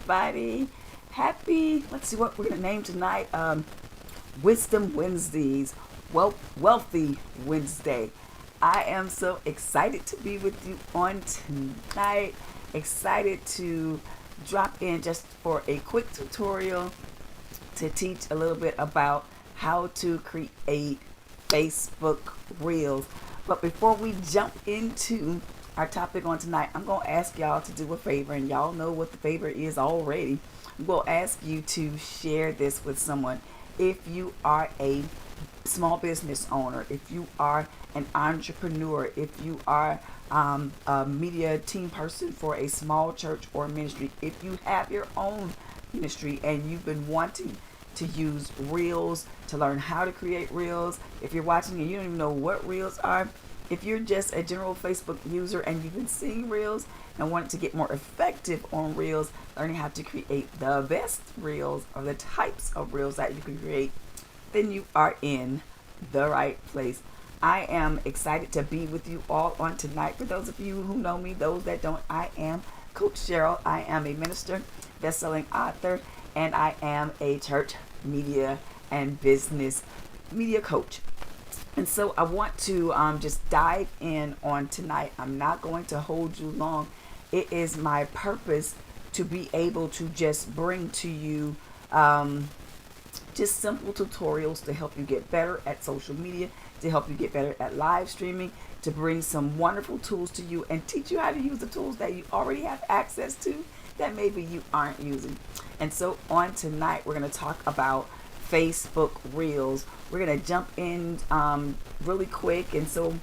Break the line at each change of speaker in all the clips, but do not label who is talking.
everybody. Happy, let's see what we're going to name tonight. Wisdom Wednesdays, Wealthy Wednesday. I am so excited to be with you on tonight. Excited to drop in just for a quick tutorial to teach a little bit about how to create Facebook Reels. But before we jump into our topic on tonight, I'm going to ask y'all to do a favor, and y'all know what the favor is already. I'm going to ask you to share this with someone. If you are a small business owner, if you are an entrepreneur, if you are a media team person for a small church or ministry, if you have your own ministry and you've been wanting to use Reels, to learn how to create Reels, if you're watching and you don't even know what Reels are, if you're just a general Facebook user and you've been seeing Reels and want to get more effective on Reels, learning how to create the best Reels or the types of Reels that you can create, then you are in the right place. I am excited to be with you all on tonight. For those of you who know me, those that don't, I am Coach Cheryl. I am a minister, best-selling author, and I am a church media and business media coach. And so I want to just dive in on tonight. I'm not going to hold you long. It is my purpose to be able to just bring to you just simple tutorials to help you get better at social media, to help you get better at live streaming, to bring some wonderful tools to you and teach you how to use the tools that you already have access to that maybe you aren't using. And so on tonight, we're going to talk about Facebook Reels. We're going to jump in really quick. And so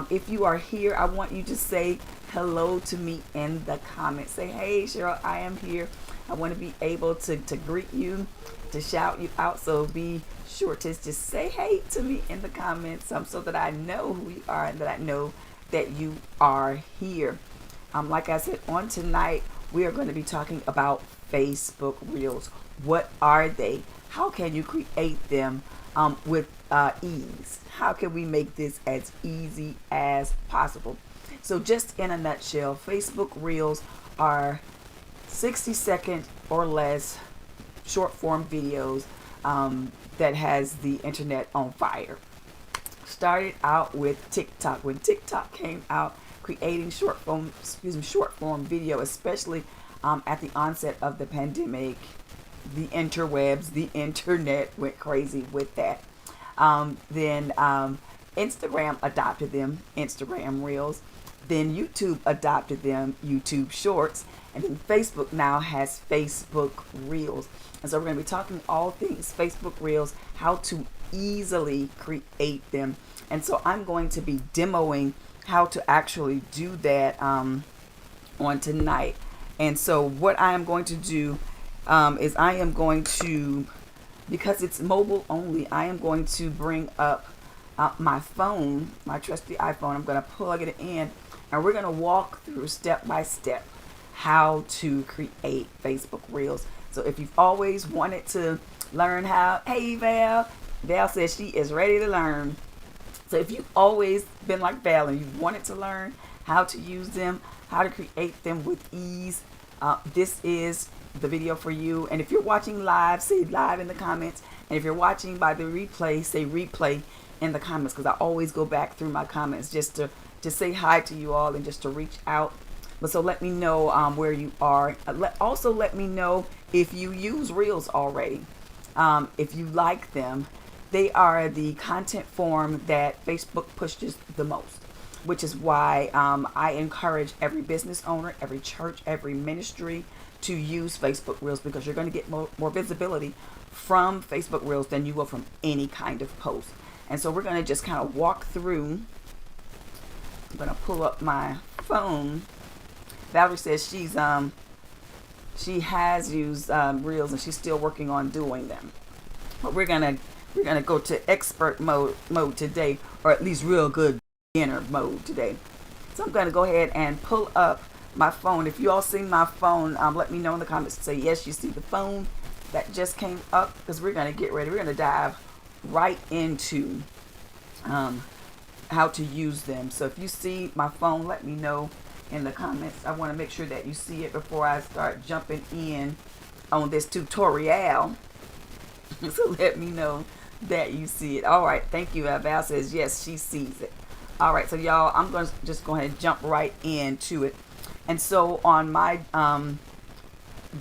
if you are here, I want you to say hello to me in the comments. Say, hey, Cheryl, I am here. I want to be able to greet you, to shout you out. So be sure to just say hey to me in the comments so that I know who you are and that I know that you are here. Like I said, on tonight, we are going to be talking about Facebook Reels. What are they? How can you create them with ease? How can we make this as easy as possible? So just in a nutshell, Facebook Reels are 60-second or less short form videos that has the internet on fire. Started out with TikTok. When TikTok came out, creating short form video, especially at the onset of the pandemic, the interwebs, the internet went crazy with that. Then Instagram adopted them, Instagram Reels. Then YouTube adopted them, YouTube Shorts. And then Facebook now has Facebook Reels. And so we're going to be talking all things Facebook Reels, how to easily create them. And so I'm going to be demoing how to actually do that on tonight. And so what I am going to do is I am going to, because it's mobile only, I am going to bring up my phone, my trusty iPhone. I'm going to plug it in, and we're going to walk through step by step how to create Facebook Reels. So if you've always wanted to learn how, hey Val says she is ready to learn. So if you've always been like Val and you've wanted to learn how to use them, how to create them with ease, this is the video for you. And if you're watching live, say live in the comments. And if you're watching by the replay, say replay in the comments, because I always go back through my comments just to say hi to you all and just to reach out. But so let me know where you are. Also let me know if you use Reels already, if you like them. They are the content form that Facebook pushes the most, which is why I encourage every business owner, every church, every ministry to use Facebook Reels, because you're going to get more visibility from Facebook Reels than you will from any kind of post. And so we're going to just kind of walk through. I'm going to pull up my phone. Valerie says she has used Reels and she's still working on doing them. But we're gonna go to expert mode today, or at least real good beginner mode today. So I'm gonna go ahead and pull up my phone. If you all see my phone, let me know in the comments. Say yes, you see the phone that just came up, because we're gonna get ready. We're gonna dive right into how to use them. So if you see my phone, let me know in the comments. I want to make sure that you see it before I start jumping in on this tutorial. So let me know that you see it. All right, thank you. Val says yes, she sees it. All right, so y'all, I'm going to just go ahead and jump right into it. And so on my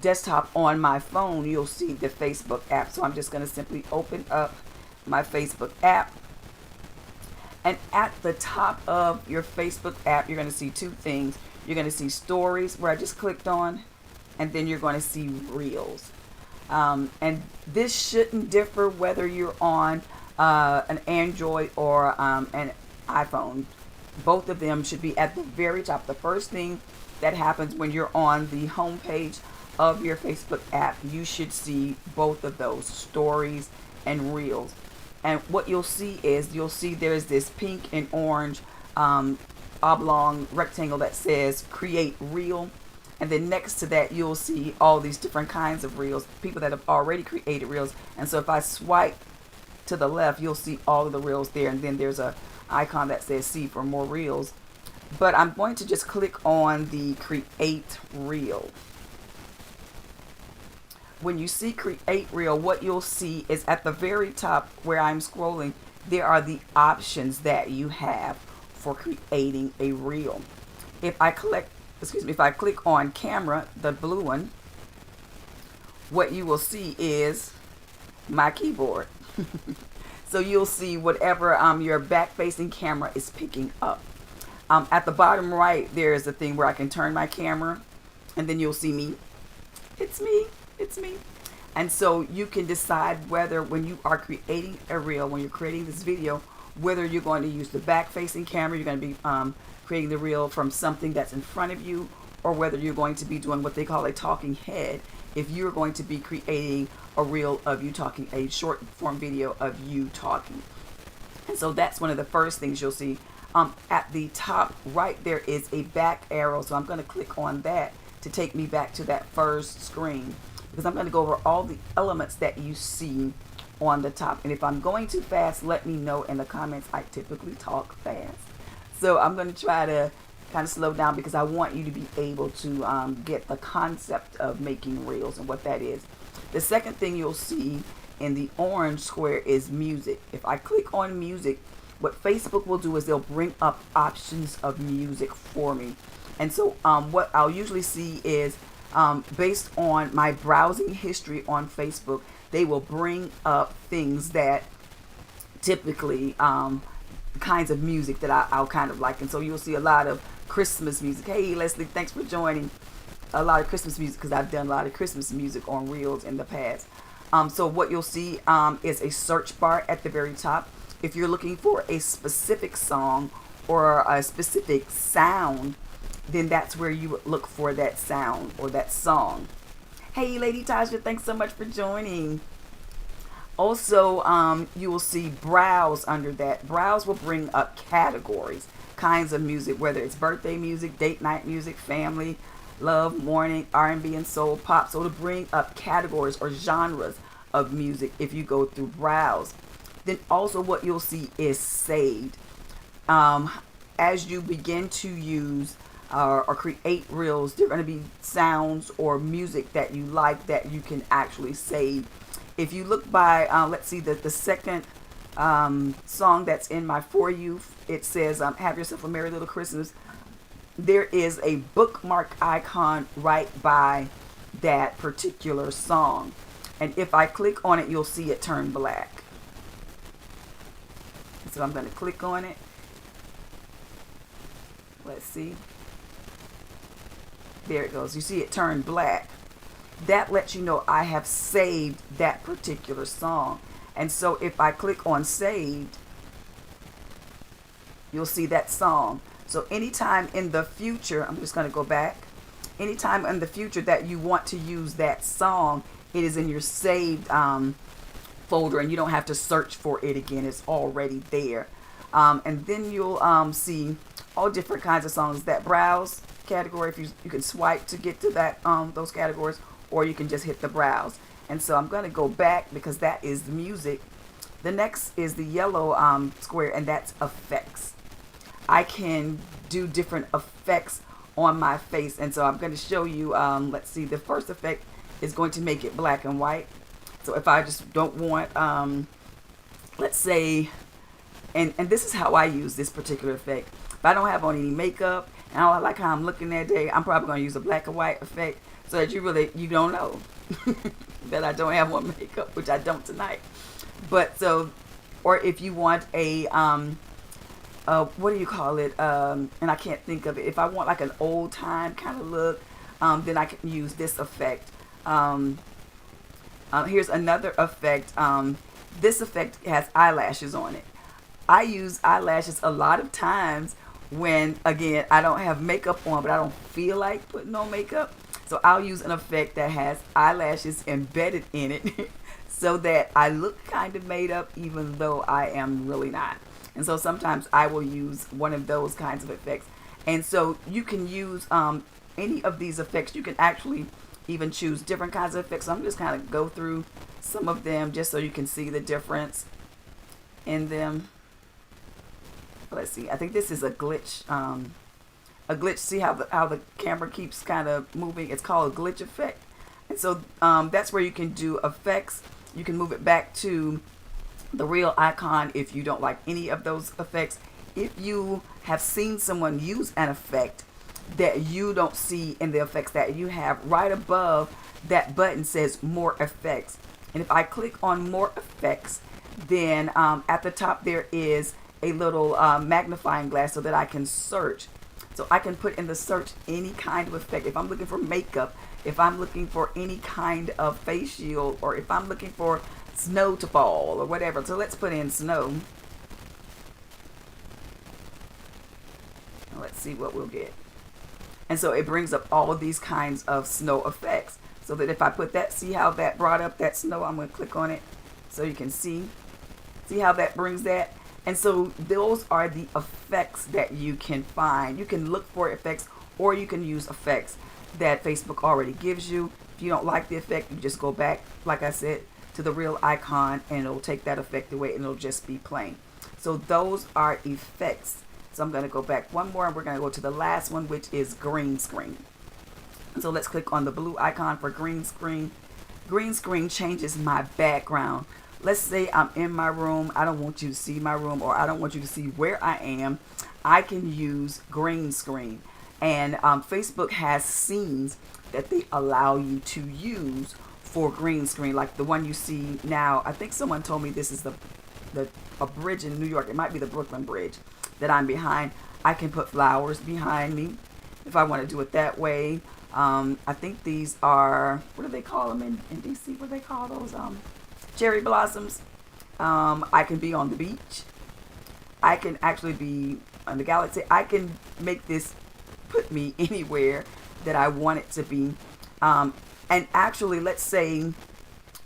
desktop on my phone, you'll see the Facebook app. So I'm just going to simply open up my Facebook app. And at the top of your Facebook app, you're going to see two things. You're going to see stories, where I just clicked on, and then you're going to see reels. And this shouldn't differ whether you're on an Android or an iPhone. Both of them should be at the very top. The first thing that happens when you're on the home page of your Facebook app, you should see both of those, stories and reels. And what you'll see is, there's this pink and orange oblong rectangle that says create reel. And then next to that, you'll see all these different kinds of reels, people that have already created reels. And so if I swipe to the left, you'll see all of the reels there. And then there's a icon that says see for more reels. But I'm going to just click on the create reel. When you see create reel, what you'll see is at the very top where I'm scrolling, there are the options that you have for creating a reel. If I click on camera, the blue one, what you will see is my keyboard. So you'll see whatever your back-facing camera is picking up. At the bottom right, there is a thing where I can turn my camera, and then you'll see me. It's me. It's me. And so you can decide whether, when you are creating a reel, when you're creating this video, whether you're going to use the back-facing camera, you're going to be creating the reel from something that's in front of you, or whether you're going to be doing what they call a talking head, if you're going to be creating a reel of you talking, a short form video of you talking. And so that's one of the first things you'll see. At the top right, there is a back arrow, so I'm going to click on that to take me back to that first screen, because I'm going to go over all the elements that you see on the top. And if I'm going too fast, let me know in the comments. I typically talk fast, so I'm going to try to kind of slow down, because I want you to be able to get the concept of making reels and what that is. The second thing you'll see in the orange square is music. If I click on music, what Facebook will do is they'll bring up options of music for me. And so what I'll usually see is, based on my browsing history on Facebook, they will bring up things that typically kinds of music that I'll kind of like. And so you'll see a lot of Christmas music. Hey Leslie, thanks for joining. A lot of Christmas music, because I've done a lot of Christmas music on reels in the past. So what you'll see is a search bar at the very top. If you're looking for a specific song or a specific sound, then that's where you would look for that sound or that song. Hey Lady Tasha, thanks so much for joining. Also, you will see browse under that. Browse will bring up categories, kinds of music, whether it's birthday music, date night music, family, love, morning, R&B, and soul, pop. So to bring up categories or genres of music if you go through browse. Then also what you'll see is saved. As you begin to use or create reels, there are going to be sounds or music that you like that you can actually save. If you look by, let's see, the second song that's in my For You, it says, have yourself a Merry Little Christmas. There is a bookmark icon right by that particular song. And if I click on it, you'll see it turn black. So I'm going to click on it. Let's see. There it goes. You see it turn black. That lets you know I have saved that particular song. And so if I click on saved, you'll see that song. So anytime in the future, I'm just going to go back. Anytime in the future that you want to use that song, it is in your saved folder, and you don't have to search for it again. It's already there. And then you'll see all different kinds of songs. That browse category, if you can swipe to get to that those categories, or you can just hit the browse. And so I'm going to go back, because that is the music. The next is the yellow square, and that's effects. I can do different effects on my face. And so I'm going to show you, let's see, the first effect is going to make it black and white. So if I just don't want, let's say, and this is how I use this particular effect. If I don't have on any makeup and I don't like how I'm looking that day, I'm probably going to use a black and white effect so that you don't know that I don't have on makeup, which I don't tonight. But so, or if you want a, what do you call it? And I can't think of it. If I want like an old time kind of look, then I can use this effect. Here's another effect. This effect has eyelashes on it. I use eyelashes a lot of times when, again, I don't have makeup on, but I don't feel like putting on makeup. So I'll use an effect that has eyelashes embedded in it so that I look kind of made up even though I am really not. And so sometimes I will use one of those kinds of effects. And so you can use any of these effects. You can actually even choose different kinds of effects. So I'm just kind of go through some of them just so you can see the difference in them. Let's see. I think this is a glitch. A glitch. See how the camera keeps kind of moving? It's called a glitch effect. And so that's where you can do effects. You can move it back to the real icon if you don't like any of those effects. If you have seen someone use an effect that you don't see in the effects that you have, right above that button says more effects. And if I click on more effects, then at the top there is a little magnifying glass so that I can search. So I can put in the search any kind of effect. If I'm looking for makeup, if I'm looking for any kind of face shield, or if I'm looking for snow to fall or whatever. So let's put in snow. Let's see what we'll get. And so it brings up all of these kinds of snow effects. So that if I put that, see how that brought up that snow? I'm going to click on it so you can see how that brings that. And so those are the effects that you can find. You can look for effects, or you can use effects that Facebook already gives you. If you don't like the effect, you just go back, like I said, to the real icon, and it'll take that effect away and it'll just be plain. So those are effects. So I'm going to go back one more, and we're going to go to the last one, which is green screen. So let's click on the blue icon for green screen. Green screen changes my background. Let's say I'm in my room. I don't want you to see my room, or I don't want you to see where I am. I can use green screen. And Facebook has scenes that they allow you to use for green screen, like the one you see now. I think someone told me this is a bridge in New York. It might be the Brooklyn Bridge that I'm behind. I can put flowers behind me if I want to do it that way. I think these are, what do they call them in DC? What do they call those? Cherry blossoms. I can be on the beach. I can actually be on the galaxy. I can make this put me anywhere that I want it to be. And actually, let's say I'm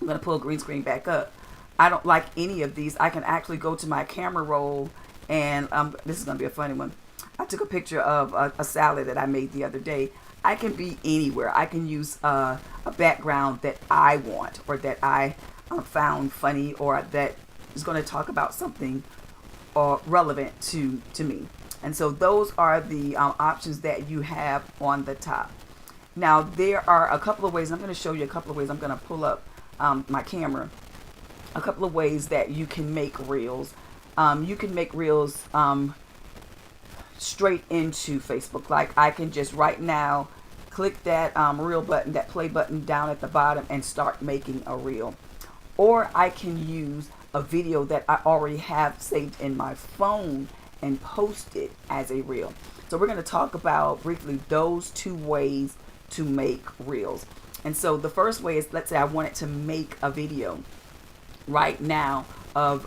going to pull green screen back up. I don't like any of these. I can actually go to my camera roll, and this is going to be a funny one. I took a picture of a salad that I made the other day. I can be anywhere. I can use a background that I want, or that I found funny, or that is going to talk about something relevant to me. And so those are the options that you have on the top. Now there are a couple of ways. I'm going to show you a couple of ways. I'm going to pull up my camera. A couple of ways that you can make reels. You can make reels straight into Facebook. Like I can just right now click that reel button, that play button down at the bottom, and start making a reel. Or I can use a video that I already have saved in my phone and post it as a reel. So we're going to talk about briefly those two ways to make reels. And so the first way is, let's say I wanted to make a video right now of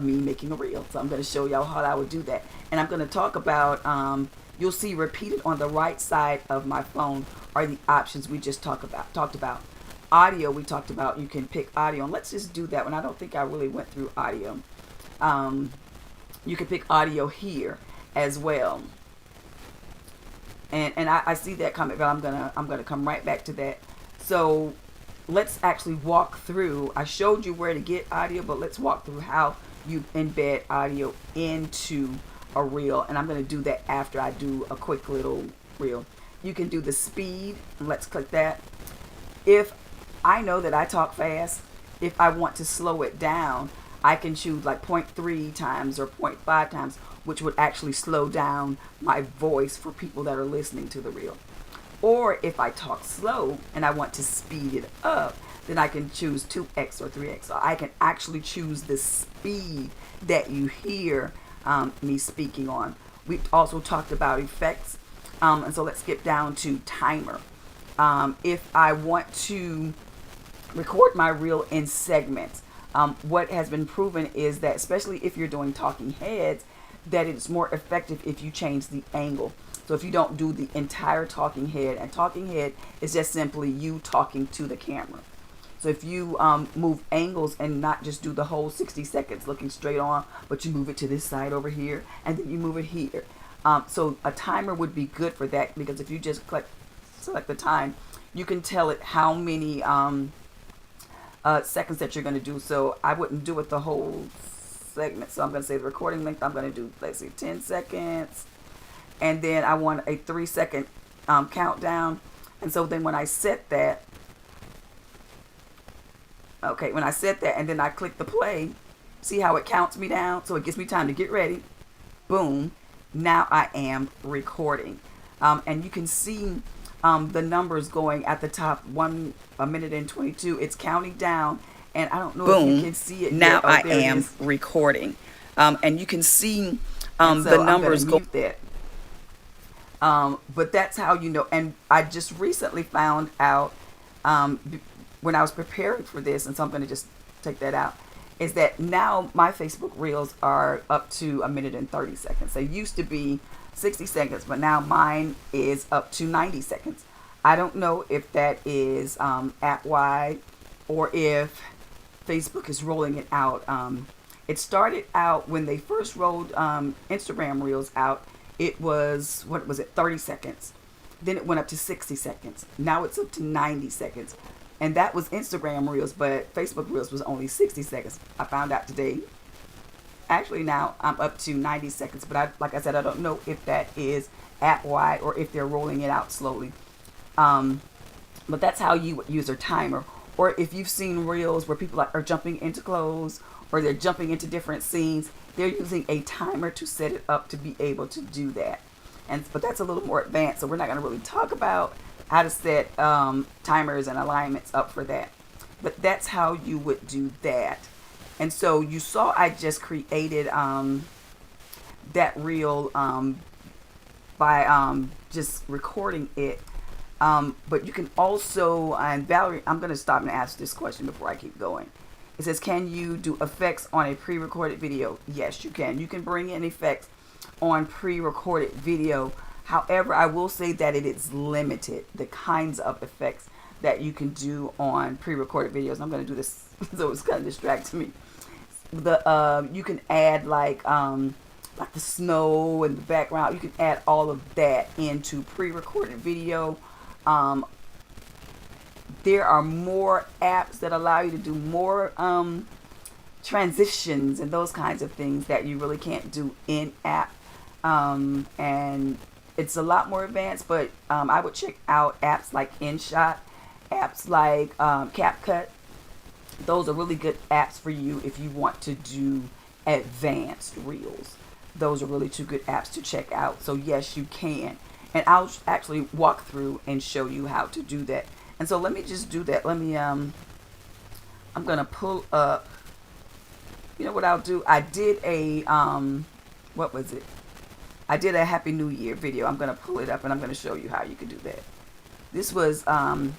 me making a reel. So I'm going to show y'all how I would do that. And I'm going to talk about, you'll see repeated on the right side of my phone are the options we just talked about. Audio, we talked about, you can pick audio. And let's just do that one. I don't think I really went through audio. You can pick audio here as well. And I see that comment, but I'm gonna come right back to that. So let's actually walk through. I showed you where to get audio, but let's walk through how you embed audio into a reel, and I'm going to do that after I do a quick little reel. You can do the speed. Let's click that. If I know that I talk fast, if I want to slow it down, I can choose like 0.3 times or 0.5 times, which would actually slow down my voice for people that are listening to the reel. Or if I talk slow and I want to speed it up, then I can choose 2x or 3x. So I can actually choose the speed that you hear me speaking on. We also talked about effects. And so let's get down to timer. If I want to record my reel in segments, what has been proven is that, especially if you're doing talking heads, that it's more effective if you change the angle. So if you don't do the entire talking head, and talking head is just simply you talking to the camera. So if you move angles and not just do the whole 60 seconds looking straight on, but you move it to this side over here, and then you move it here. So a timer would be good for that, because if you just select the time, you can tell it how many seconds that you're going to do. So I wouldn't do it the whole segment. So I'm going to say the recording length, I'm going to do, let's see, 10 seconds. And then I want a 3-second countdown. And so then when I set that, okay, when I set that and then I click the play, see how it counts me down? So it gives me time to get ready. Boom. Now I am recording. And you can see the numbers going at the top, 1 minute and 22. It's counting down. And I don't know if you can see it. Now I am recording. And you can see the numbers go. That. But that's how you know. And I just recently found out when I was preparing for this, and so I'm going to just take that out, is that now my Facebook Reels are up to 1 minute and 30 seconds. They used to be 60 seconds, but now mine is up to 90 seconds. I don't know if that is app-wide or if Facebook is rolling it out. It started out when they first rolled Instagram Reels out. It was, what was it, 30 seconds. Then it went up to 60 seconds. Now it's up to 90 seconds. And that was Instagram Reels, but Facebook Reels was only 60 seconds. I found out today. Actually, now I'm up to 90 seconds. But like I said, I don't know if that is app-wide or if they're rolling it out slowly. But that's how you would use a timer. Or if you've seen Reels where people are jumping into clothes or they're jumping into different scenes, they're using a timer to set it up to be able to do that. But that's a little more advanced, so we're not going to really talk about how to set timers and alignments up for that. But that's how you would do that. And so you saw I just created that reel by just recording it. But you can also, and Valerie, I'm going to stop and ask this question before I keep going. It says, can you do effects on a pre-recorded video? Yes, you can. You can bring in effects on pre-recorded video. However, I will say that it is limited, the kinds of effects that you can do on pre-recorded videos. I'm going to do this so it's kind of distracting me. You can add like the snow in the background. You can add all of that into pre-recorded video. There are more apps that allow you to do more transitions and those kinds of things that you really can't do in app. And it's a lot more advanced, but I would check out apps like InShot, apps like CapCut. Those are really good apps for you if you want to do advanced reels. Those are really 2 good apps to check out. So yes, you can. And I'll actually walk through and show you how to do that. And so let me just do that. Let me, I'm going to pull up, you know what I'll do? I did a, what was it? I did a Happy New Year video. I'm going to pull it up and I'm going to show you how you can do that. This was a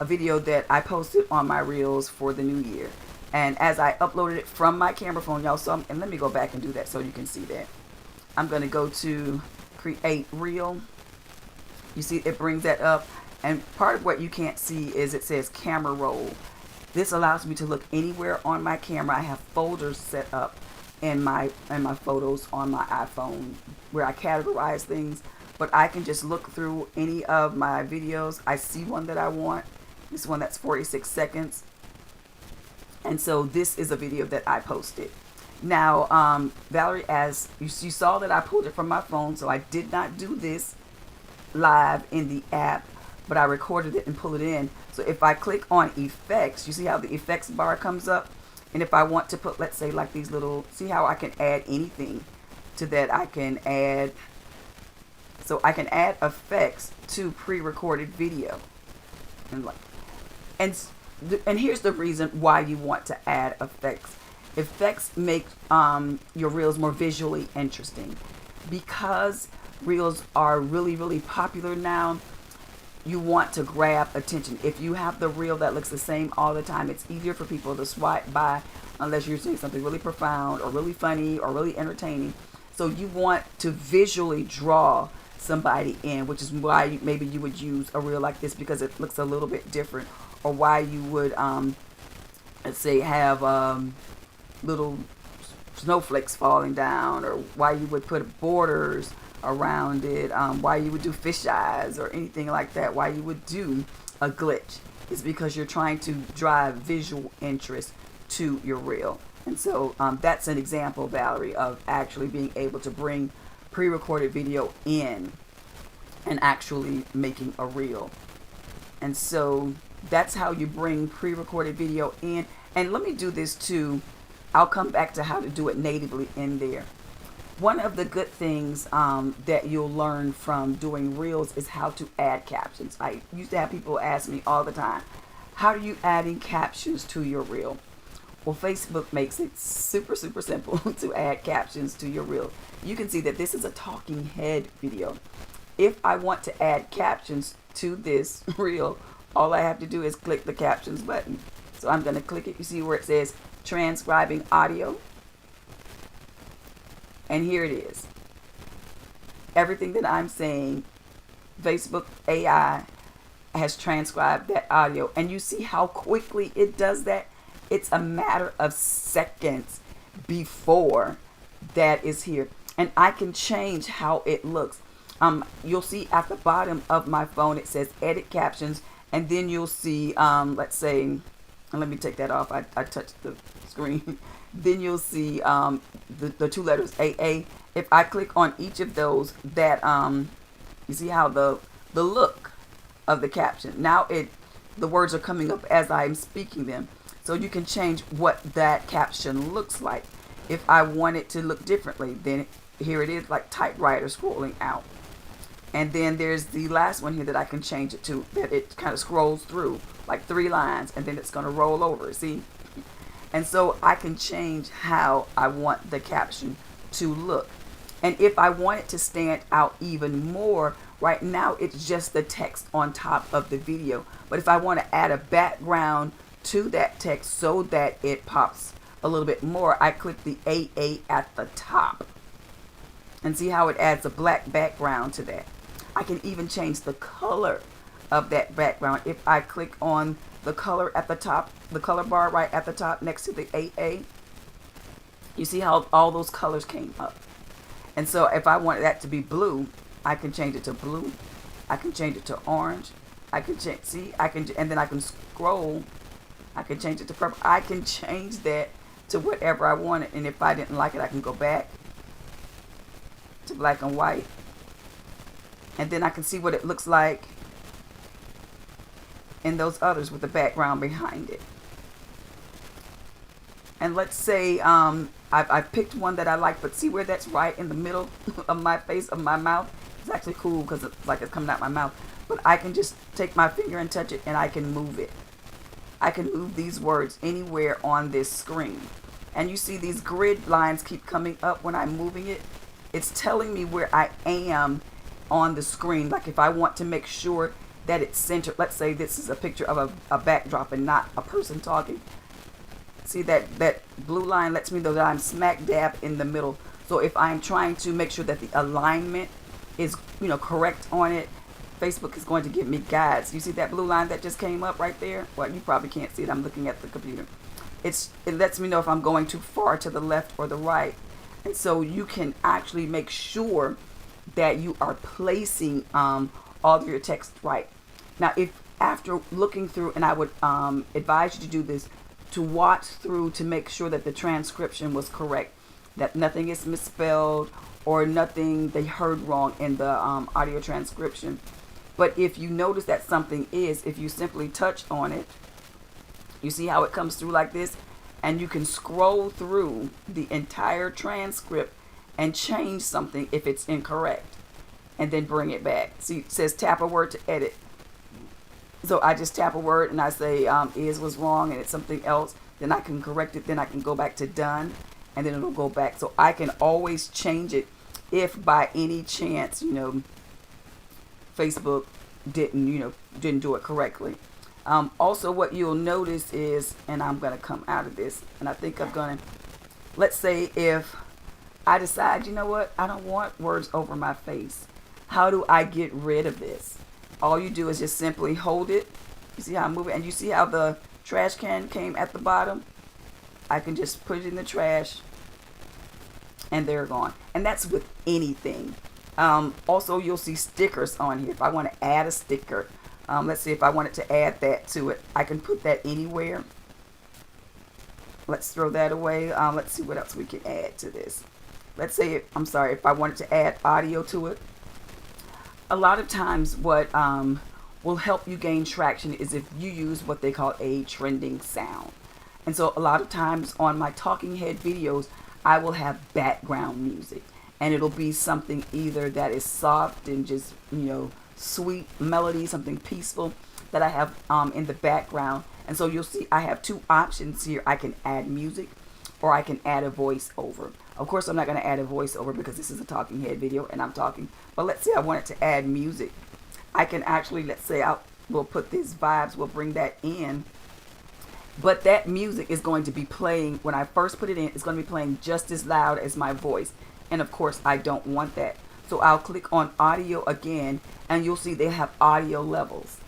video that I posted on my Reels for the new year. And as I uploaded it from my camera phone, y'all saw, and let me go back and do that so you can see that. I'm going to go to Create Reel. You see it brings that up. And part of what you can't see is it says camera roll. This allows me to look anywhere on my camera. I have folders set up in my photos on my iPhone where I categorize things, but I can just look through any of my videos. I see one that I want. This one that's 46 seconds. And so this is a video that I posted. Now, Valerie, as you saw that I pulled it from my phone, so I did not do this live in the app, but I recorded it and pull it in. So if I click on effects, you see how the effects bar comes up? And if I want to put, let's say, like these little, see how I can add anything to that? I can add, so I can add effects to pre-recorded video. And like, and here's the reason why you want to add effects. Effects make your reels more visually interesting. Because reels are really, really popular now, you want to grab attention. If you have the reel that looks the same all the time, it's easier for people to swipe by unless you're saying something really profound or really funny or really entertaining. So you want to visually draw somebody in, which is why maybe you would use a reel like this, because it looks a little bit different. Or why you would, let's say, have little snowflakes falling down, or why you would put borders around it, why you would do fish eyes or anything like that, why you would do a glitch, is because you're trying to drive visual interest to your reel. And so that's an example, Valerie, of actually being able to bring pre-recorded video in and actually making a reel. And so that's how you bring pre-recorded video in. And let me do this too. I'll come back to how to do it natively in there. One of the good things that you'll learn from doing reels is how to add captions. I used to have people ask me all the time, how are you adding captions to your reel? Well, Facebook makes it super, super simple to add captions to your reel. You can see that this is a talking head video. If I want to add captions to this reel, all I have to do is click the captions button. So I'm going to click it. You see where it says transcribing audio? And here it is. Everything that I'm saying, Facebook AI has transcribed that audio. And you see how quickly it does that? It's a matter of seconds before that is here. And I can change how it looks. You'll see at the bottom of my phone, it says edit captions. And then you'll see, let's say, and let me take that off. I touched the screen. Then you'll see the two letters AA. If I click on each of those, that you see how the look of the caption. Now the words are coming up as I'm speaking them. So you can change what that caption looks like. If I want it to look differently, then here it is, like typewriter scrolling out. And then there's the last one here that I can change it to, that it kind of scrolls through like 3 lines, and then it's going to roll over, see? And so I can change how I want the caption to look. And if I want it to stand out even more, right now it's just the text on top of the video. But if I want to add a background to that text so that it pops a little bit more, I click the AA at the top. And see how it adds a black background to that. I can even change the color of that background. If I click on the color at the top, the color bar right at the top next to the AA, you see how all those colors came up. And so if I want that to be blue, I can change it to blue. I can change it to orange. I can change, see, I can, and then I can scroll. I can change it to purple. I can change that to whatever I want it. And if I didn't like it, I can go back to black and white. And then I can see what it looks like in those others with the background behind it. And let's say I've picked one that I like, but see where that's right in the middle of my face, of my mouth? It's actually cool because it's like it's coming out my mouth. But I can just take my finger and touch it, and I can move it. I can move these words anywhere on this screen. And you see these grid lines keep coming up when I'm moving it. It's telling me where I am on the screen. Like if I want to make sure that it's centered, let's say this is a picture of a backdrop and not a person talking. See that blue line lets me know that I'm smack dab in the middle. So if I'm trying to make sure that the alignment is, correct on it, Facebook is going to give me guides. You see that blue line that just came up right there? Well, you probably can't see it. I'm looking at the computer. It lets me know if I'm going too far to the left or the right. And so you can actually make sure that you are placing all of your text right. Now, if after looking through, and I would advise you to do this, to watch through to make sure that the transcription was correct, that nothing is misspelled or nothing they heard wrong in the audio transcription. But if you notice that something is, if you simply touch on it, you see how it comes through like this, and you can scroll through the entire transcript and change something if it's incorrect, and then bring it back. See, it says tap a word to edit. So I just tap a word and I say is was wrong and it's something else. Then I can correct it. Then I can go back to done, and then it'll go back. So I can always change it if by any chance, Facebook didn't do it correctly. Also, what you'll notice is, and I'm going to come out of this, and I think I'm going to, let's say if I decide, you know what, I don't want words over my face. How do I get rid of this? All you do is just simply hold it. You see how I'm moving? And you see how the trash can came at the bottom? I can just put it in the trash, and they're gone. And that's with anything. Also, you'll see stickers on here. If I want to add a sticker, let's see if I wanted to add that to it. I can put that anywhere. Let's throw that away. Let's see what else we can add to this. Let's say, if I wanted to add audio to it. A lot of times what will help you gain traction is if you use what they call a trending sound. And so a lot of times on my talking head videos, I will have background music. And it'll be something either that is soft and just, sweet melody, something peaceful that I have in the background. And so you'll see I have two options here. I can add music or I can add a voiceover. Of course, I'm not going to add a voiceover because this is a talking head video and I'm talking. But let's say I wanted to add music. I can actually, let's say we'll put these vibes, we'll bring that in. But that music is going to be playing, when I first put it in, it's going to be playing just as loud as my voice. And of course, I don't want that. So I'll click on audio again, and you'll see they have audio levels.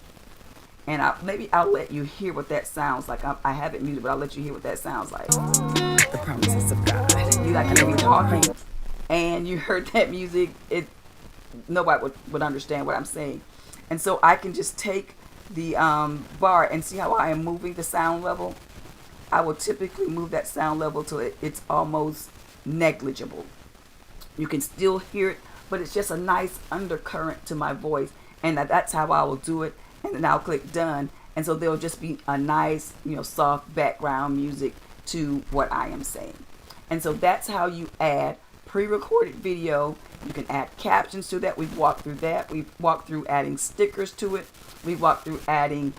And maybe I'll let you hear what that sounds like. I have it muted, but I'll let you hear what that sounds like. The promises of God. You like to be talking, and you heard that music. Nobody would understand what I'm saying. And so I can just take the bar and see how I am moving the sound level. I will typically move that sound level till it's almost negligible. You can still hear it, but it's just a nice undercurrent to my voice. And that's how I will do it. And then I'll click done. And so there'll just be a nice, soft background music to what I am saying. And so that's how you add pre-recorded video. You can add captions to that. We've walked through that. We've walked through adding stickers to it. We've walked through adding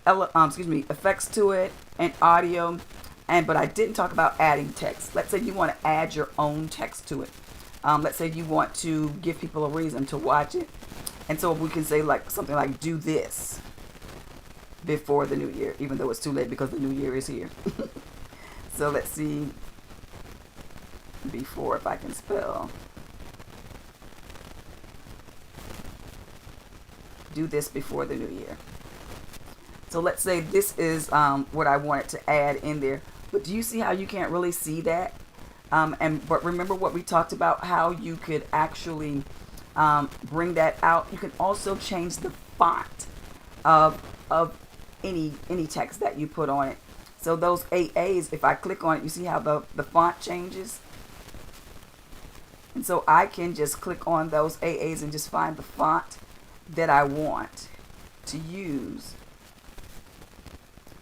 effects to it and audio. But I didn't talk about adding text. Let's say you want to add your own text to it. Let's say you want to give people a reason to watch it. And so we can say something like do this before the new year, even though it's too late because the new year is here. So let's see. Before, if I can spell. Do this before the new year. So let's say this is what I wanted to add in there. But do you see how you can't really see that? But remember what we talked about, how you could actually bring that out. You can also change the font of any text that you put on it. So those AAs, if I click on it, you see how the font changes? And so I can just click on those AAs and just find the font that I want to use.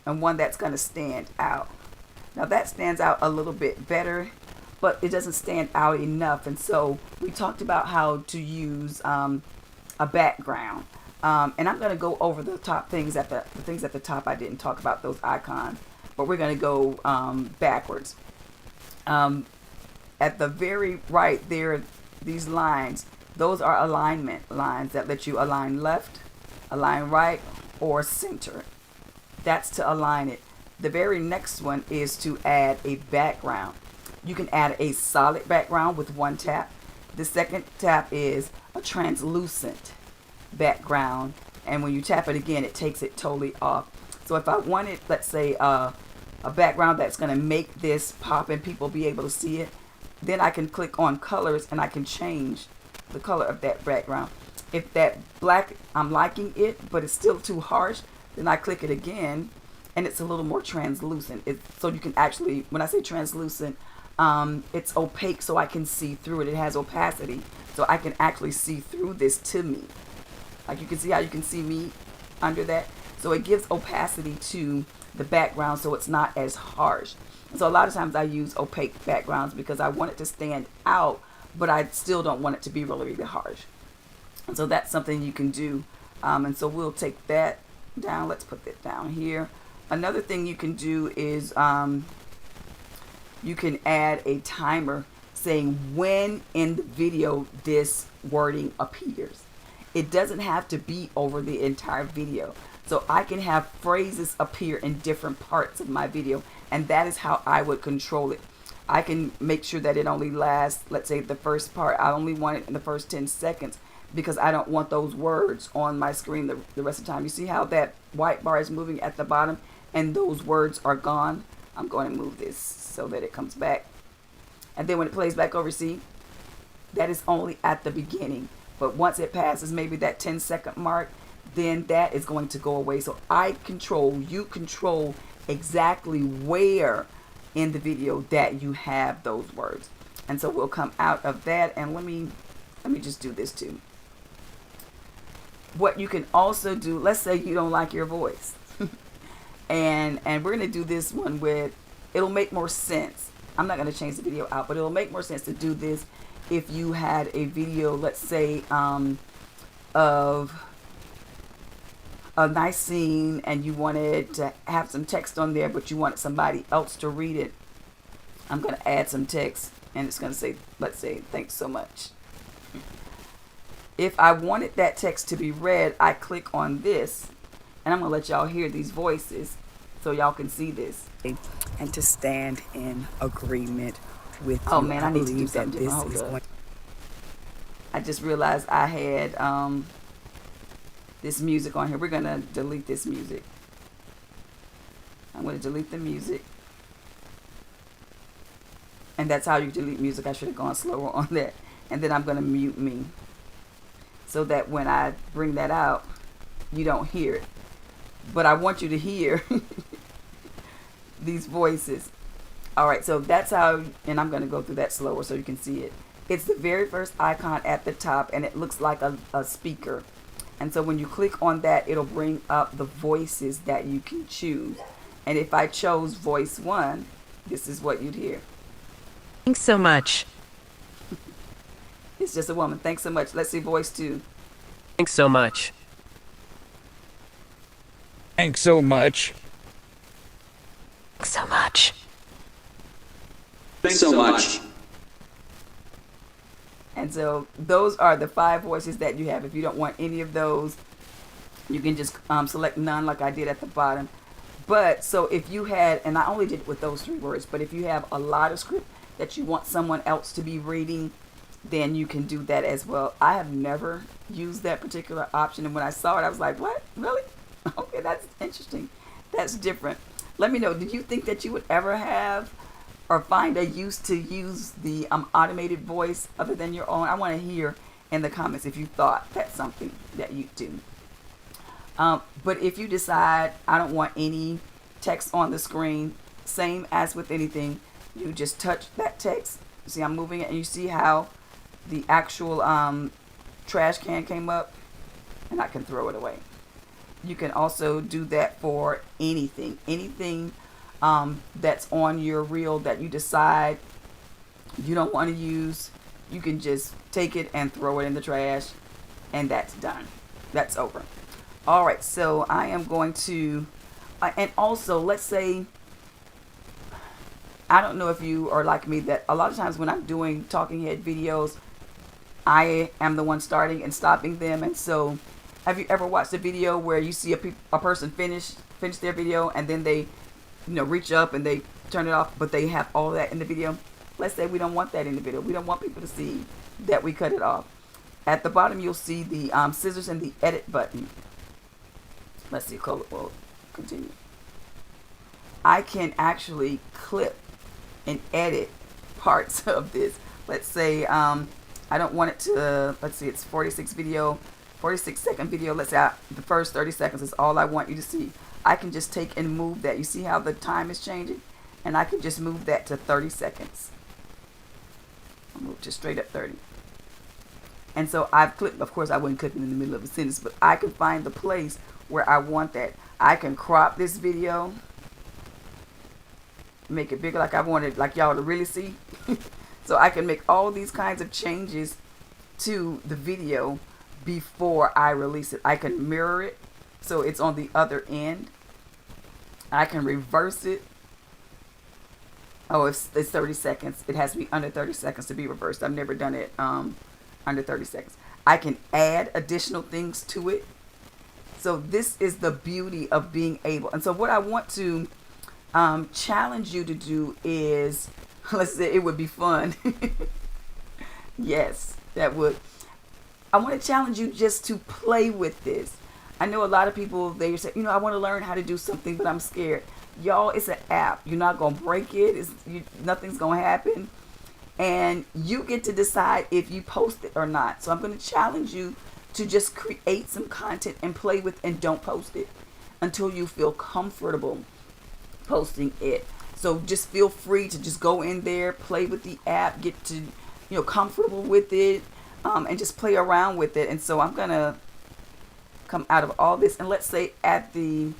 And one that's going to stand out. Now that stands out a little bit better, but it doesn't stand out enough. And so we talked about how to use a background. And I'm going to go over the top things the things at the top. I didn't talk about those icons, but we're going to go backwards. At the very right there, these lines, those are alignment lines that let you align left, align right, or center. That's to align it. The very next one is to add a background. You can add a solid background with one tap. The second tap is a translucent background. And when you tap it again, it takes it totally off. So if I wanted, let's say, a background that's going to make this pop and people be able to see it, then I can click on colors and I can change the color of that background. If that black, I'm liking it, but it's still too harsh, then I click it again and it's a little more translucent. So you can actually, when I say translucent, it's opaque so I can see through it. It has opacity so I can actually see through this to me. Like you can see how you can see me under that. So it gives opacity to the background so it's not as harsh. So a lot of times I use opaque backgrounds because I want it to stand out, but I still don't want it to be really, really harsh. And so that's something you can do. And so we'll take that down. Let's put that down here. Another thing you can do is you can add a timer saying when in the video this wording appears. It doesn't have to be over the entire video. So I can have phrases appear in different parts of my video, and that is how I would control it. I can make sure that it only lasts, let's say the first part, I only want it in the first 10 seconds because I don't want those words on my screen the rest of the time. You see how that white bar is moving at the bottom and those words are gone? I'm going to move this so that it comes back. And then when it plays back over, see, that is only at the beginning. But once it passes maybe that 10-second mark, then that is going to go away. So you control exactly where in the video that you have those words. And so we'll come out of that, and let me just do this too. What you can also do, let's say you don't like your voice. and we're going to do this one with, it'll make more sense. I'm not going to change the video out, but it'll make more sense to do this if you had a video, let's say, of a nice scene and you wanted to have some text on there, but you wanted somebody else to read it. I'm going to add some text, and it's going to say, let's say, thanks so much. If I wanted that text to be read, I click on this, and I'm going to let y'all hear these voices so y'all can see this. And to stand in agreement with you. Oh man, I need to do something. I just realized I had this music on here. We're going to delete this music. I'm going to delete the music. And that's how you delete music. I should have gone slower on that. And then I'm going to mute me, so that when I bring that out, you don't hear it. But I want you to hear these voices. All right, so that's how, and I'm going to go through that slower so you can see it. It's the very first icon at the top, and it looks like a speaker. And so when you click on that, it'll bring up the voices that you can choose. And if I chose voice 1, this is what you'd hear.
Thanks so much.
It's just a woman. Thanks so much. Let's see voice 2.
Thanks so much.
Thanks so much.
Thanks so much.
Thanks so much.
And so those are the 5 voices that you have. If you don't want any of those, you can just select none like I did at the bottom. But so if you had, and I only did it with those 3 words, but if you have a lot of script that you want someone else to be reading, then you can do that as well. I have never used that particular option, and when I saw it, I was like, what? Really? Okay, that's interesting. That's different. Let me know, did you think that you would ever have or find a use to use the automated voice other than your own? I want to hear in the comments if you thought that's something that you do. But if you decide I don't want any text on the screen, same as with anything, you just touch that text. See, I'm moving it, and you see how the actual trash can came up, and I can throw it away. You can also do that for anything that's on your reel that you decide you don't want to use. You can just take it and throw it in the trash, and that's done. That's over. All right, so I am going to, and also let's say, I don't know if you are like me, that a lot of times when I'm doing talking head videos, I am the one starting and stopping them. And so have you ever watched a video where you see a person finish their video, and then they reach up and they turn it off, but they have all that in the video? Let's say we don't want that in the video. We don't want people to see that we cut it off. At the bottom, you'll see the scissors and the edit button. Let's see, we'll continue. I can actually clip and edit parts of this. Let's say I don't want it to, let's see, it's 46-second video. Let's say the first 30 seconds is all I want you to see. I can just take and move that. You see how the time is changing? And I can just move that to 30 seconds. I'll move to straight up 30. And so I've clicked, of course I wouldn't click it in the middle of a sentence, but I can find the place where I want that. I can crop this video, make it bigger like I wanted, like y'all to really see. So I can make all these kinds of changes to the video before I release it. I can mirror it so it's on the other end. I can reverse it. Oh, it's 30 seconds. It has to be under 30 seconds to be reversed. I've never done it under 30 seconds. I can add additional things to it. So this is the beauty of being able. And so what I want to challenge you to do is, let's say it would be fun. Yes, that would. I want to challenge you just to play with this. I know a lot of people, they say, I want to learn how to do something, but I'm scared. Y'all, it's an app. You're not going to break it. Nothing's going to happen. And you get to decide if you post it or not. So I'm going to challenge you to just create some content and play with, and don't post it until you feel comfortable posting it. So just feel free to just go in there, play with the app, get to, comfortable with it, and just play around with it. And so I'm going to come out of all this, and let's say at the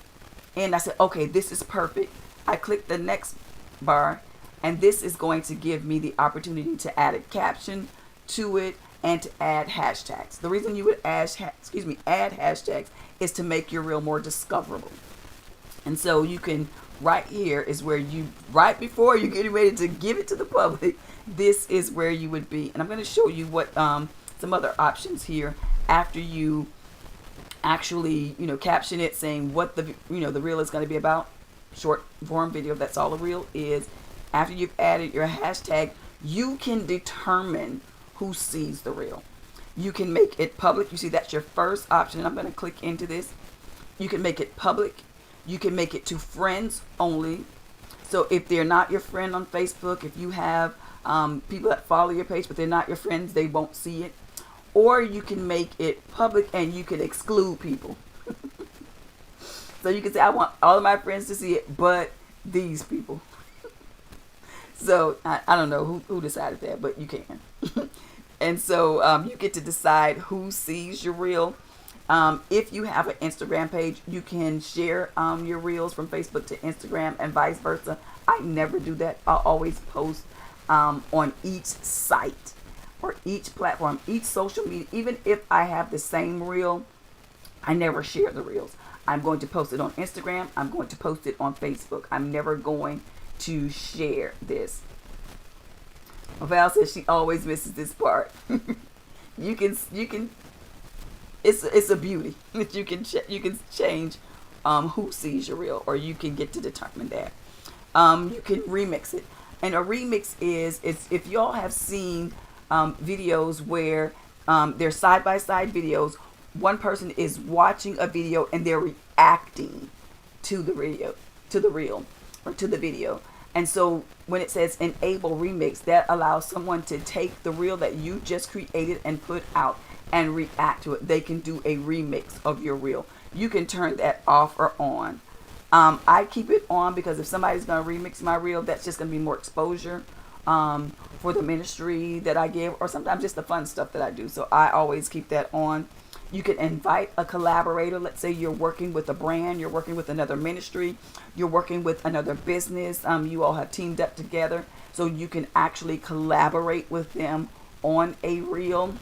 end I said, okay, this is perfect. I click the next bar, and this is going to give me the opportunity to add a caption to it and to add hashtags. The reason you would add hashtags is to make your reel more discoverable. And so you can, right here is where you, right before you're getting ready to give it to the public, this is where you would be. And I'm going to show you what some other options here after you actually caption it, saying what the the reel is going to be about. Short form video, that's all a reel is. After you've added your hashtag, you can determine who sees the reel. You can make it public. You see, that's your first option. I'm going to click into this. You can make it public. You can make it to friends only. So if they're not your friend on Facebook, if you have people that follow your page but they're not your friends, they won't see it. Or you can make it public and you can exclude people. So you can say, I want all of my friends to see it, but these people. So I don't know who decided that, but you can. And so you get to decide who sees your reel. If you have an Instagram page, you can share your reels from Facebook to Instagram and vice versa. I never do that. I'll always post on each site or each platform, each social media. Even if I have the same reel, I never share the reels. I'm going to post it on Instagram. I'm going to post it on Facebook. I'm never going to share this. Val says she always misses this part. you can it's a beauty. You can change who sees your reel, or you can get to determine that. You can remix it. And a remix is if y'all have seen videos where they're side-by-side videos, one person is watching a video and they're reacting to the reel or to the video. And so when it says enable remix, that allows someone to take the reel that you just created and put out and react to it. They can do a remix of your reel. You can turn that off or on. I keep it on because if somebody's going to remix my reel, that's just going to be more exposure for the ministry that I give, or sometimes just the fun stuff that I do. So I always keep that on. You can invite a collaborator. Let's say you're working with a brand, you're working with another ministry, you're working with another business. You all have teamed up together, so you can actually collaborate with them on a reel.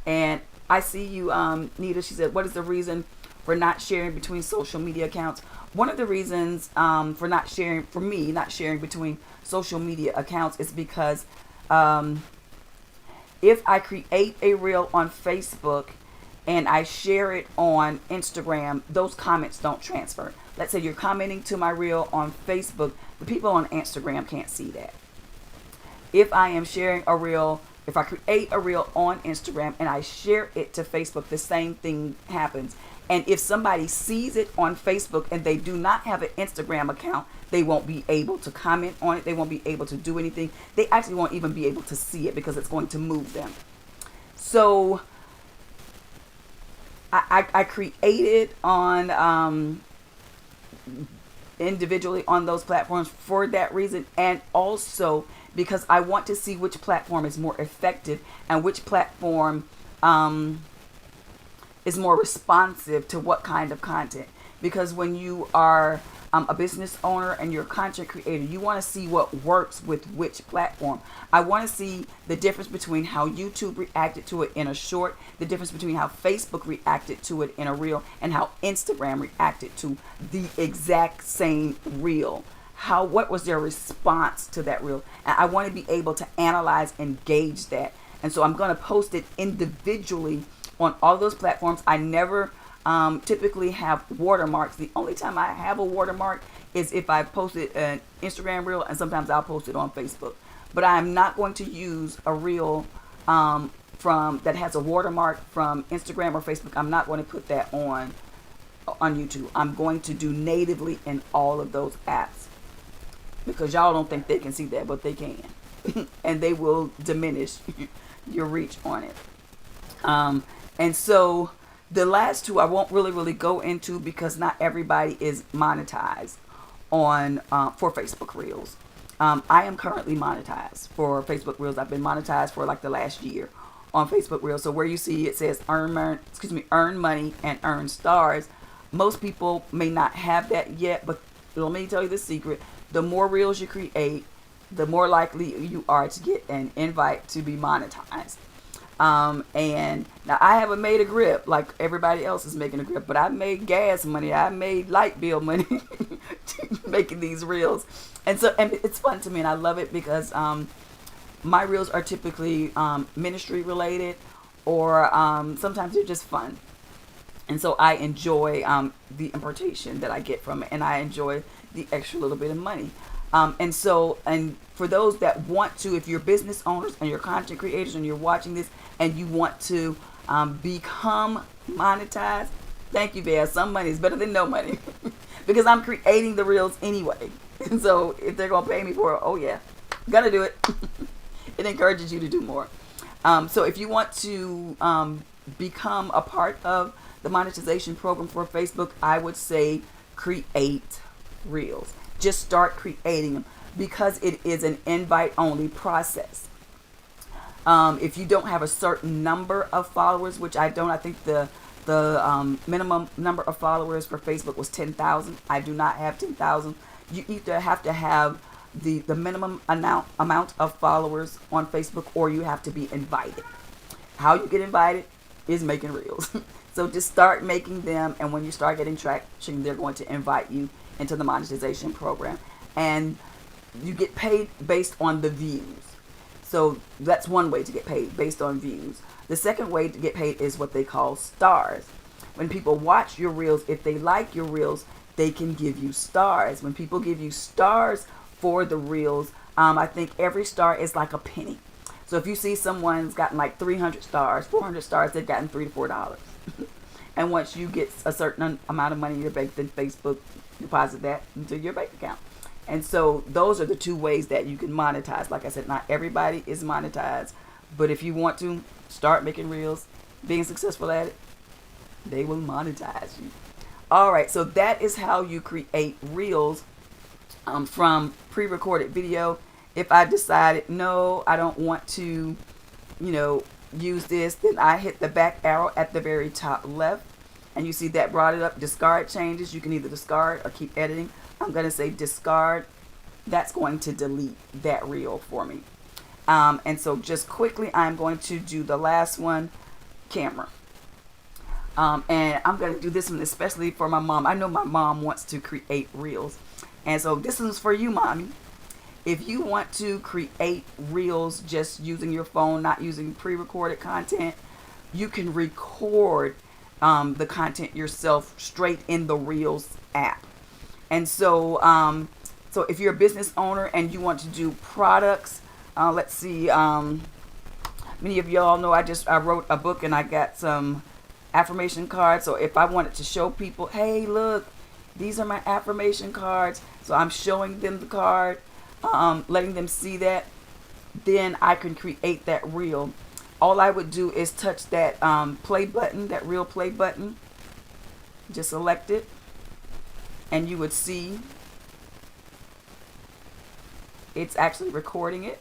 And I see you, Nita. She said, what is the reason for not sharing between social media accounts? One of the reasons for me not sharing between social media accounts is because if I create a reel on Facebook and I share it on Instagram, those comments don't transfer. Let's say you're commenting to my reel on Facebook, the people on Instagram can't see that. If I am sharing a reel, if I create a reel on Instagram and I share it to Facebook, the same thing happens. And if somebody sees it on Facebook and they do not have an Instagram account, they won't be able to comment on it. They won't be able to do anything. They actually won't even be able to see it because it's going to move them. So I created on individually on those platforms for that reason, and also because I want to see which platform is more effective and which platform is more responsive to what kind of content. Because when you are a business owner and you're a content creator, you want to see what works with which platform. I want to see the difference between how YouTube reacted to it in a short, the difference between how Facebook reacted to it in a reel, and how Instagram reacted to the exact same reel. What was their response to that reel? And I want to be able to analyze and gauge that. And so I'm going to post it individually on all those platforms. I never typically have watermarks. The only time I have a watermark is if I posted an Instagram reel, and sometimes I'll post it on Facebook. But I'm not going to use a reel from that has a watermark from Instagram or Facebook. I'm not going to put that on YouTube. I'm going to do natively in all of those apps, because y'all don't think they can see that, but they can. And they will diminish your reach on it. And so the last two I won't really go into, because not everybody is monetized on for Facebook Reels. I am currently monetized for Facebook Reels. I've been monetized for like the last year on Facebook Reels. So where you see it says earn money and earn stars, most people may not have that yet, but let me tell you the secret. The more reels you create, the more likely you are to get an invite to be monetized. And now I haven't made a grip like everybody else is making a grip, but I made gas money. I made light bill money making these reels. And it's fun to me, and I love it because my reels are typically ministry related, or sometimes they're just fun. And so I enjoy the impartation that I get from it, and I enjoy the extra little bit of money. And for those that want to, if you're business owners and you're content creators and you're watching this and you want to become monetized, thank you, Bear. Some money is better than no money because I'm creating the reels anyway. And so if they're going to pay me for it, oh yeah, gotta do it. It encourages you to do more. So if you want to become a part of the monetization program for Facebook, I would say create reels. Just start creating them, because it is an invite only process. If you don't have a certain number of followers, which I don't, I think the minimum number of followers for Facebook was 10,000. I do not have 10,000. You either have to have the minimum amount of followers on Facebook, or you have to be invited. How you get invited is making reels. So just start making them, and when you start getting traction, they're going to invite you into the monetization program, and you get paid based on the views. So that's one way to get paid, based on views. The second way to get paid is what they call stars. When people watch your reels, if they like your reels, they can give you stars. When people give you stars for the reels, I think every star is like a penny. So if you see someone's gotten like 300 stars, 400 stars, they've gotten $3 to $4. And once you get a certain amount of money in your bank, then Facebook deposit that into your bank account. And so those are the two ways that you can monetize. Like I said, not everybody is monetized, but if you want to start making reels, being successful at it, they will monetize you. All right, so that is how you create reels from pre-recorded video. If I decided, no, I don't want to, use this, then I hit the back arrow at the very top left, and you see that brought it up. Discard changes. You can either discard or keep editing. I'm going to say discard. That's going to delete that reel for me. And so just quickly, I'm going to do the last one, camera. And I'm going to do this one especially for my mom. I know my mom wants to create reels. And so this is for you, mommy. If you want to create reels just using your phone, not using pre-recorded content, you can record the content yourself straight in the Reels app. And so, so if you're a business owner and you want to do products, let's see, many of y'all know I wrote a book and I got some affirmation cards. So if I wanted to show people, hey, look, these are my affirmation cards. So I'm showing them the card, letting them see that, then I can create that reel. all I would do is touch that play button, that real play button. Just select it, and you would see it's actually recording it.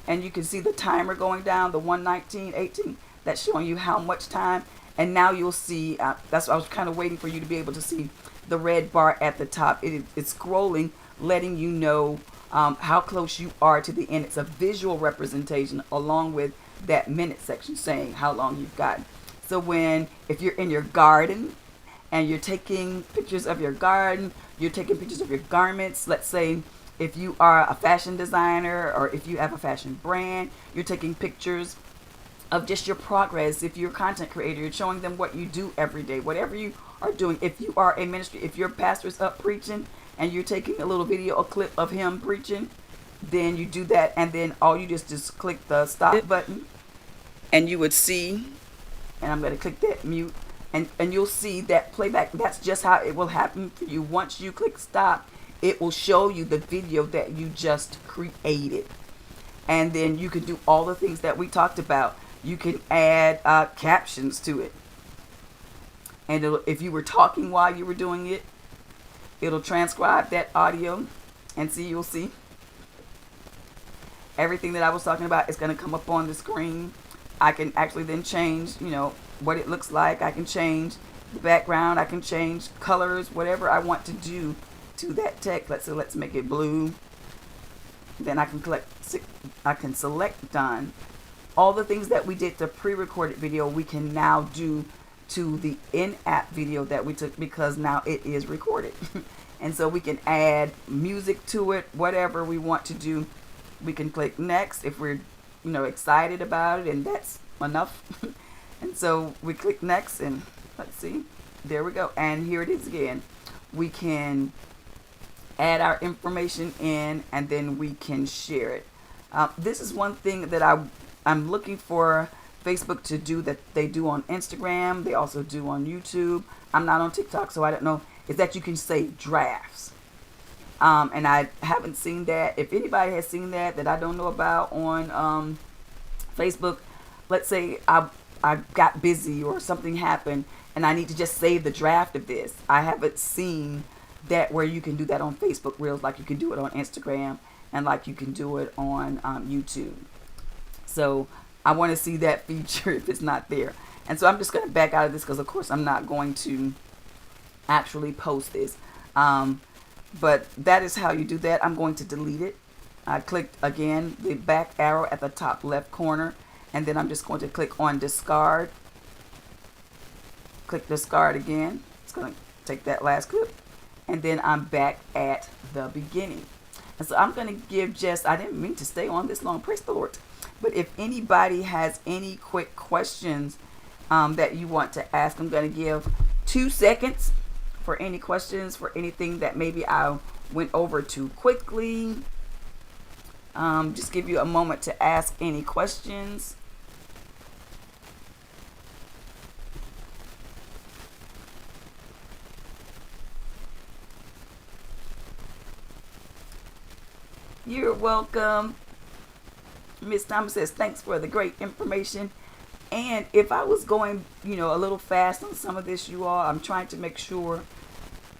And you can see the timer going down, the 1:19:18. That's showing you how much time. And now you'll see, that's what I was kind of waiting for you to be able to see the red bar at the top. It's scrolling, letting you know how close you are to the end. It's a visual representation along with that minute section saying how long you've got. So if you're in your garden and you're taking pictures of your garden, you're taking pictures of your garments, let's say if you are a fashion designer or if you have a fashion brand, you're taking pictures of just your progress. If you're a content creator, you're showing them what you do every day, whatever you are doing. If you are a ministry, if your pastor's up preaching and you're taking a little video, a clip of him preaching, then you do that, and then all you just click the stop button, and you would see, and I'm going to click that mute, and you'll see that playback. That's just how it will happen for you. Once you click stop, it will show you the video that you just created. And then you can do all the things that we talked about. You can add captions to it. And if you were talking while you were doing it, it'll transcribe that audio. And you'll see everything that I was talking about is going to come up on the screen. I can actually then change, what it looks like. I can change the background. I can change colors, whatever I want to do to that text. Let's make it blue. Then I can select done. All the things that we did the pre-recorded video, we can now do to the in-app video that we took, because now it is recorded. And so we can add music to it, whatever we want to do. We can click next if we're excited about it, and that's enough. And so we click next, and let's see, there we go. And here it is again. We can add our information in, and then we can share it. This is one thing that I'm looking for Facebook to do that they do on Instagram. They also do on YouTube. I'm not on TikTok, so I don't know. Is that you can save drafts. And I haven't seen that. If anybody has seen that I don't know about on Facebook, let's say I got busy or something happened and I need to just save the draft of this. I haven't seen that where you can do that on Facebook Reels like you can do it on Instagram and like you can do it on YouTube. So I want to see that feature if it's not there. And so I'm just going to back out of this because, of course, I'm not going to actually post this. But that is how you do that. I'm going to delete it. I clicked again the back arrow at the top left corner, and then I'm just going to click on discard. Click discard again. It's going to take that last clip, and then I'm back at the beginning. And so I'm going to give I didn't mean to stay on this long, praise the Lord. But if anybody has any quick questions that you want to ask, I'm going to give 2 seconds for any questions, for anything that maybe I went over too quickly. Just give you a moment to ask any questions. You're welcome. Miss Thomas says, thanks for the great information. And if I was going, a little fast on some of this, you all, I'm trying to make sure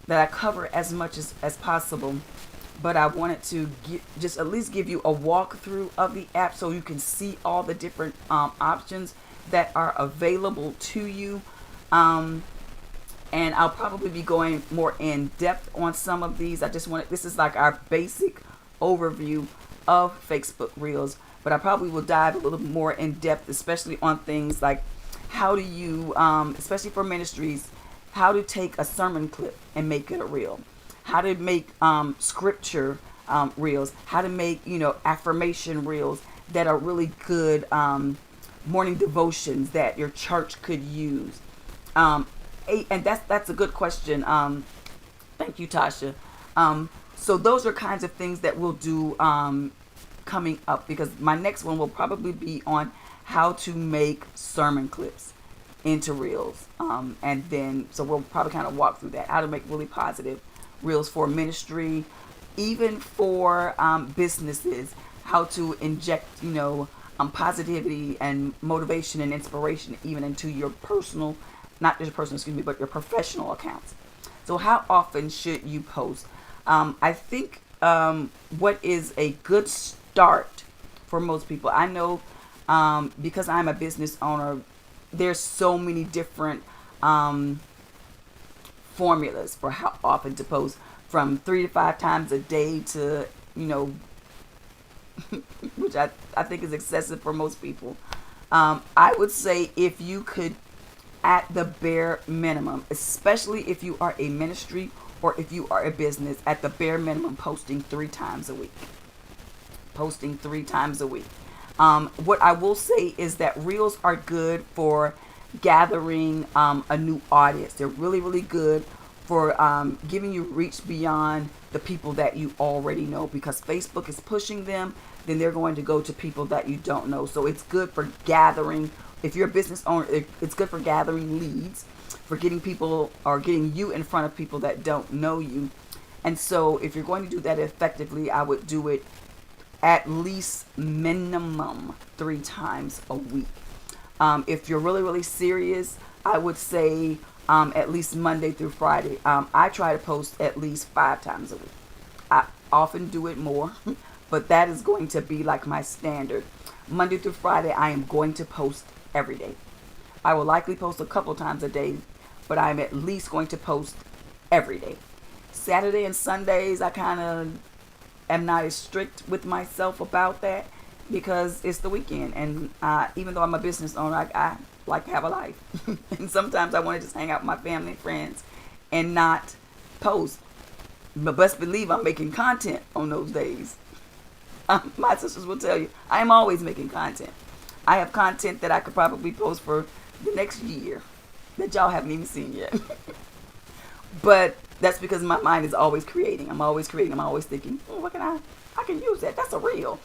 that I cover as much as possible. But I wanted to just at least give you a walkthrough of the app so you can see all the different options that are available to you. And I'll probably be going more in depth on some of these. This is like our basic overview of Facebook Reels. But I probably will dive a little more in depth, especially on things like how do you, especially for ministries, how to take a sermon clip and make it a reel, how to make scripture reels, how to make, affirmation reels that are really good morning devotions that your church could use. And that's a good question. Thank you, Tasha. So those are kinds of things that we'll do coming up, because my next one will probably be on how to make sermon clips into reels. And then, so we'll probably kind of walk through that, how to make really positive reels for ministry, even for businesses, how to inject, positivity and motivation and inspiration even into your personal, not just personal, excuse me, but your professional accounts. So how often should you post? I think what is a good start for most people, I know because I'm a business owner, there's so many different formulas for how often to post, from 3 to 5 times a day to, which I think is excessive for most people. I would say if you could, at the bare minimum, especially if you are a ministry or if you are a business, at the bare minimum, posting 3 times a week. Posting 3 times a week. What I will say is that reels are good for gathering a new audience. They're really, really good for giving you reach beyond the people that you already know, because Facebook is pushing them. Then they're going to go to people that you don't know. So it's good for gathering. If you're a business owner, it's good for gathering leads, for getting people or getting you in front of people that don't know you. And so if you're going to do that effectively, I would do it at least minimum 3 times a week. If you're really, really serious, I would say at least Monday through Friday. I try to post at least 5 times a week. I often do it more, but that is going to be like my standard. Monday through Friday, I am going to post every day. I will likely post a couple times a day, but I'm at least going to post every day. Saturday and Sundays, I kind of am not as strict with myself about that, because it's the weekend, and even though I'm a business owner, I like to have a life. And sometimes I want to just hang out with my family and friends and not post. But best believe I'm making content on those days. My sisters will tell you, I am always making content. I have content that I could probably post for the next year that y'all haven't even seen yet. But that's because my mind is always creating. I'm always creating. I'm always thinking, what can I can use that. That's a reel.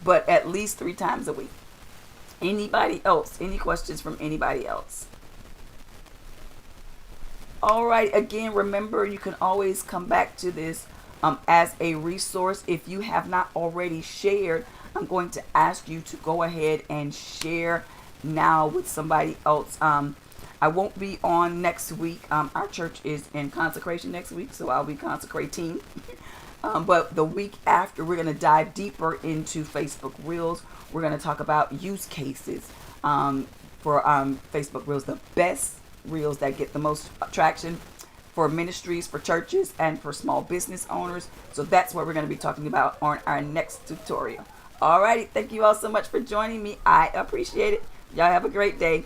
But at least 3 times a week. Anybody else? Any questions from anybody else? All right. Again, remember, you can always come back to this as a resource. If you have not already shared, I'm going to ask you to go ahead and share now with somebody else. I won't be on next week. Our church is in consecration next week, so I'll be consecrating. But the week after, we're going to dive deeper into Facebook Reels. We're going to talk about use cases for Facebook Reels, the best Reels that get the most traction for ministries, for churches, and for small business owners. So that's what we're going to be talking about on our next tutorial. Alrighty, thank you all so much for joining me. I appreciate it. Y'all have a great day.